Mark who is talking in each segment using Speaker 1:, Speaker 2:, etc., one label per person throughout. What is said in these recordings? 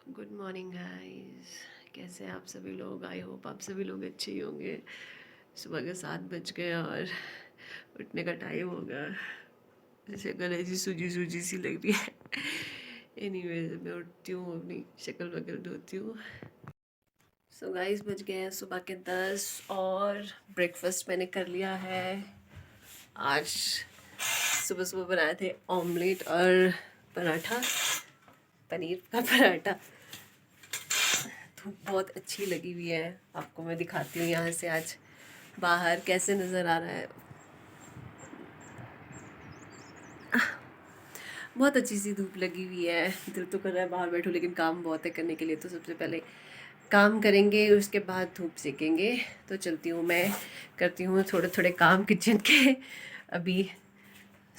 Speaker 1: Good morning guys. कैसे हैं आप सभी लोग? आई होप आप सभी लोग अच्छे ही होंगे। सुबह के 7 बज गए और उठने का टाइम हो गया। शक्ल ऐसी सूजी सूजी सी लग रही है। एनीवेज मैं उठती हूँ, अपनी शक्ल वगैरह धोती हूँ। सो गाइस बज गए हैं सुबह के 10 और ब्रेकफास्ट मैंने कर लिया है। आज सुबह सुबह बनाए थे ऑमलेट और पराठा, पनीर का पराठा। धूप बहुत अच्छी लगी हुई है, आपको मैं दिखाती हूँ यहाँ से आज बाहर कैसे नज़र आ रहा है। बहुत अच्छी सी धूप लगी हुई है। दिल तो कर रहा है बाहर बैठूँ, लेकिन काम बहुत है करने के लिए, तो सबसे पहले काम करेंगे, उसके बाद धूप सेकेंगे। तो चलती हूँ मैं, करती हूँ थोड़े थोड़े काम किचन के। अभी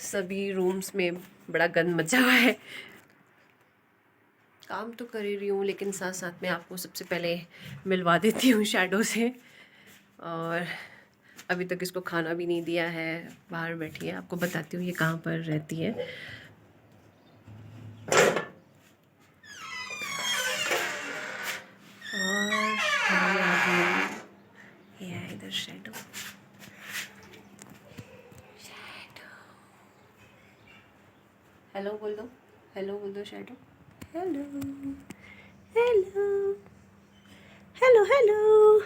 Speaker 1: सभी रूम्स में बड़ा गंद मचा हुआ है। काम तो कर ही रही हूँ, लेकिन साथ साथ में आपको सबसे पहले मिलवा देती हूँ शैडो से। और अभी तक इसको खाना भी नहीं दिया है, बाहर बैठी है। आपको बताती हूँ ये कहाँ पर रहती है। और ये आ गई, ये है इधर शैडो। हेलो बोल दो, हेलो बोल दो shadow. Hello hello hello hello.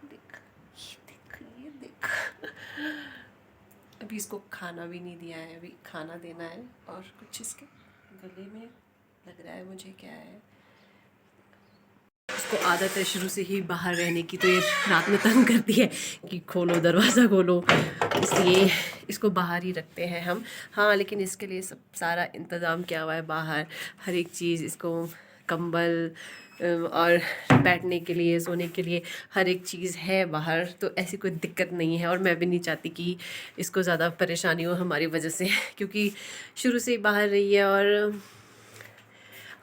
Speaker 1: देख, ये देख, ये देख। अभी इसको खाना भी नहीं दिया है, अभी खाना देना है। और कुछ इसके गले में लग रहा है मुझे, क्या है। इसको आदत है शुरू से ही बाहर रहने की, तो ये रात में तंग करती है कि खोलो दरवाज़ा खोलो, इसलिए इसको बाहर ही रखते हैं हम। हाँ, लेकिन इसके लिए सब सारा इंतज़ाम किया हुआ है बाहर। हर एक चीज़, इसको कंबल और बैठने के लिए, सोने के लिए हर एक चीज़ है बाहर, तो ऐसी कोई दिक्कत नहीं है। और मैं भी नहीं चाहती कि इसको ज़्यादा परेशानी हो हमारी वजह से, क्योंकि शुरू से ही बाहर रही है और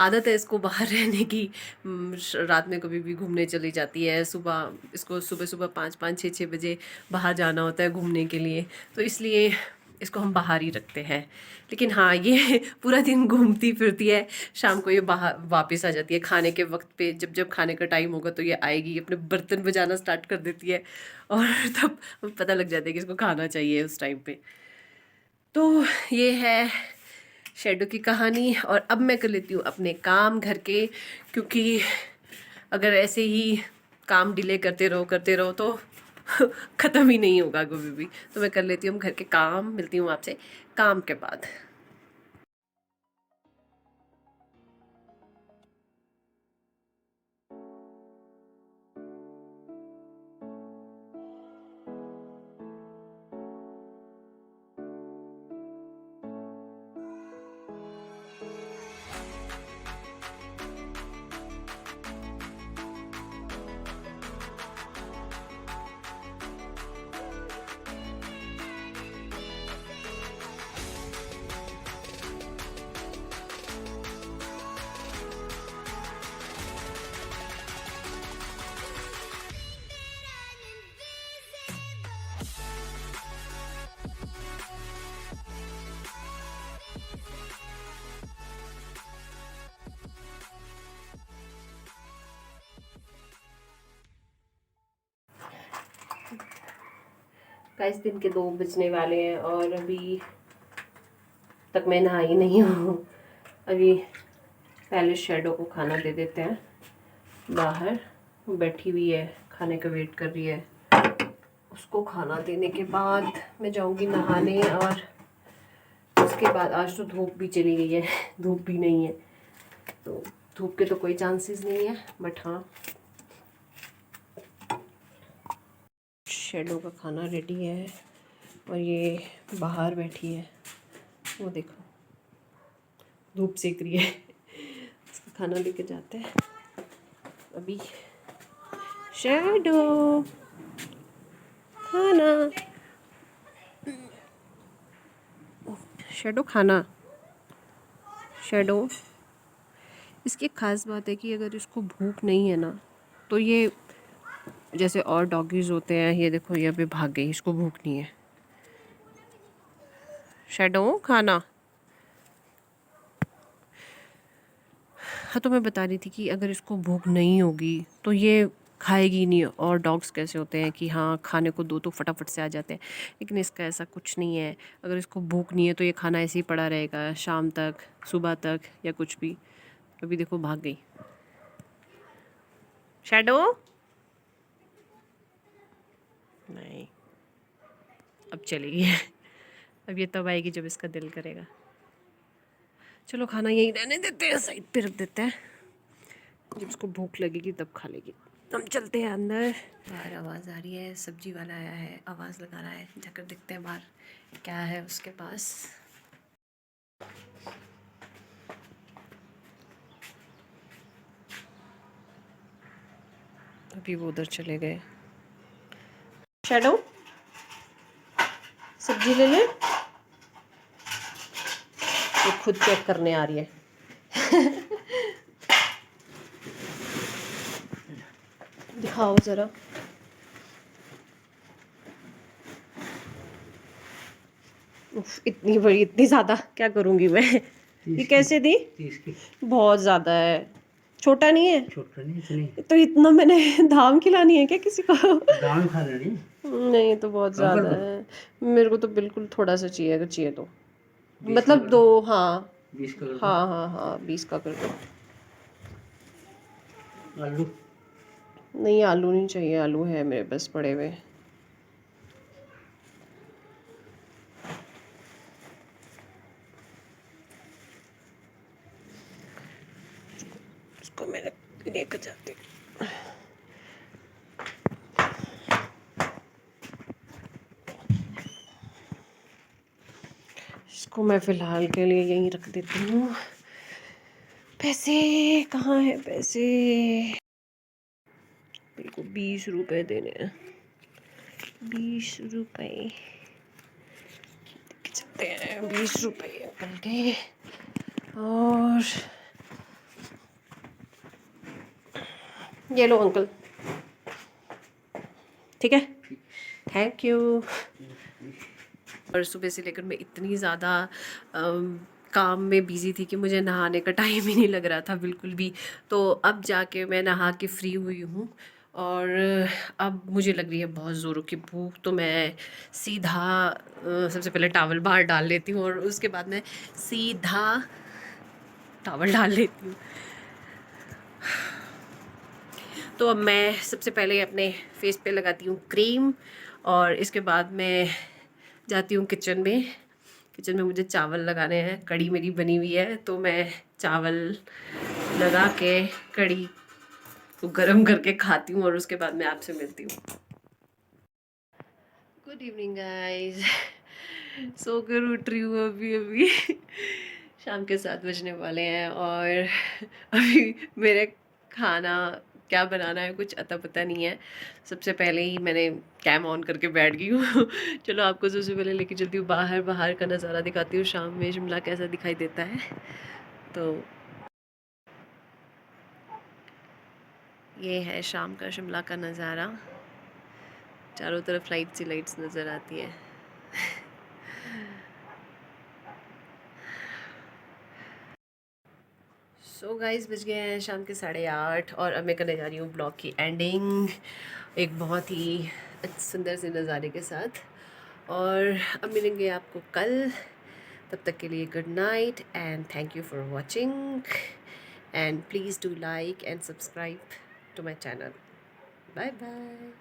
Speaker 1: आदत है इसको बाहर रहने की। रात में कभी भी घूमने चली जाती है। सुबह इसको सुबह सुबह 5-5 6-6 बजे बाहर जाना होता है घूमने के लिए, तो इसलिए इसको हम बाहर ही रखते हैं। लेकिन हाँ, ये पूरा दिन घूमती फिरती है, शाम को ये बाहर वापस आ जाती है खाने के वक्त पे। जब जब खाने का टाइम होगा तो ये आएगी, अपने बर्तन बजाना स्टार्ट कर देती है, और तब पता लग जाता है कि इसको खाना चाहिए उस टाइम पे। तो ये है शैडो की कहानी। और अब मैं कर लेती हूँ अपने काम घर के, क्योंकि अगर ऐसे ही काम डिले करते रहो तो ख़त्म ही नहीं होगा कभी भी। तो मैं कर लेती हूँ घर के काम, मिलती हूँ आपसे काम के बाद। गाइस दिन के 2 बजने वाले हैं और अभी तक मैं नहाई नहीं हूँ। अभी पहले शैडो को खाना दे देते हैं। बाहर बैठी हुई है, खाने का वेट कर रही है। उसको खाना देने के बाद मैं जाऊंगी नहाने, और उसके बाद आज तो धूप भी चली गई है, धूप भी नहीं है, तो धूप के तो कोई चांसेस नहीं है। बट हाँ, शैडो का खाना रेडी है और ये बाहर बैठी है, वो देखो धूप सेक रही है। इसका खाना लेके जाते हैं अभी। शैडो खाना, शैडो खाना, शैडो। इसकी एक ख़ास बात है कि अगर इसको भूख नहीं है ना, तो ये जैसे और डॉगीज़ होते हैं, ये देखो ये अभी भाग गई, इसको भूख नहीं है। शैडो खाना। हाँ, तो मैं बता रही थी कि अगर इसको भूख नहीं होगी तो ये खाएगी नहीं। और डॉग्स कैसे होते हैं कि हाँ खाने को दो तो फटाफट से आ जाते हैं, लेकिन इसका ऐसा कुछ नहीं है। अगर इसको भूख नहीं है तो ये खाना ऐसे ही पड़ा रहेगा शाम तक, सुबह तक या कुछ भी। अभी देखो भाग गई। शैडो नहीं, अब चली गई है। अब ये तब आएगी जब इसका दिल करेगा। चलो खाना यहीं रहने देते हैं, साइड पे रख देते हैं, जब उसको भूख लगेगी तब खा लेगी। हम चलते हैं अंदर। बाहर आवाज़ आ रही है, सब्जी वाला आया है, आवाज़ लगा रहा है। जाकर देखते हैं बाहर क्या है उसके पास। अभी वो उधर चले गए। शैडो सब्जी ले ले। वो खुद चेक करने आ रही है। दिखाओ ज़रा। इतनी बड़ी, इतनी ज़्यादा क्या करूँगी मैं। ये कैसे दी? बहुत ज़्यादा है। छोटा नहीं है? छोटा नहीं इतनी। तो इतना मैंने दाम खिलानी है क्या किसी को? दाम खा लेनी। नहीं तो बहुत ज़्यादा है। मेरे को तो बिल्कुल थोड़ा सा चाहिए, अगर चाहिए तो मतलब दो। हाँ 20 का। हाँ हाँ हाँ 20 का कर दो। आलू नहीं, आलू नहीं चाहिए। आलू है मेरे पास पड़े हुए। इसको मैं लेकर जाती हूँ। इसको मैं फ़िलहाल के लिए यहीं रख देती हूँ। पैसे कहाँ है पैसे? मेरे को 20 रुपए देने हैं। 20 रुपए चलते हैं। 20 रुपए अंकल के। और ये लो अंकल, ठीक है, थैंक यू। और सुबह से लेकर मैं इतनी ज़्यादा काम में बिज़ी थी कि मुझे नहाने का टाइम ही नहीं लग रहा था बिल्कुल भी। तो अब जाके मैं नहा के फ्री हुई हूँ और अब मुझे लग रही है बहुत ज़ोरों की भूख। तो मैं सीधा सबसे पहले टॉवल बाहर डाल लेती हूँ और उसके बाद मैं सीधा टॉवल डाल लेती हूँ। तो अब मैं सबसे पहले अपने फेस पे लगाती हूँ क्रीम और इसके बाद मैं जाती हूँ किचन में। किचन में मुझे चावल लगाने हैं। कढ़ी मेरी बनी हुई है तो मैं चावल लगा के कढ़ी को गरम करके खाती हूँ और उसके बाद मैं आपसे मिलती हूँ। Good evening guys. सोकर उठ रही हूँ अभी अभी। शाम के 7 बजने वाले हैं और अभी मेरे खाना क्या बनाना है कुछ अता पता नहीं है। सबसे पहले ही मैंने कैम ऑन करके बैठ गई हूँ। चलो आपको सबसे पहले लेके चलती हूँ बाहर। बाहर का नज़ारा दिखाती हूँ, शाम में शिमला कैसा दिखाई देता है। तो ये है शाम का शिमला का नज़ारा। चारों तरफ लाइट्स ही लाइट्स नज़र आती है। सो गाइस बज गए हैं शाम के 8:30 और अब मैं करने जा रही हूँ ब्लॉग की एंडिंग एक बहुत ही सुंदर से नज़ारे के साथ। और अब मिलेंगे आपको कल। तब तक के लिए good night and thank you for watching and please do like and subscribe to my channel. Bye bye.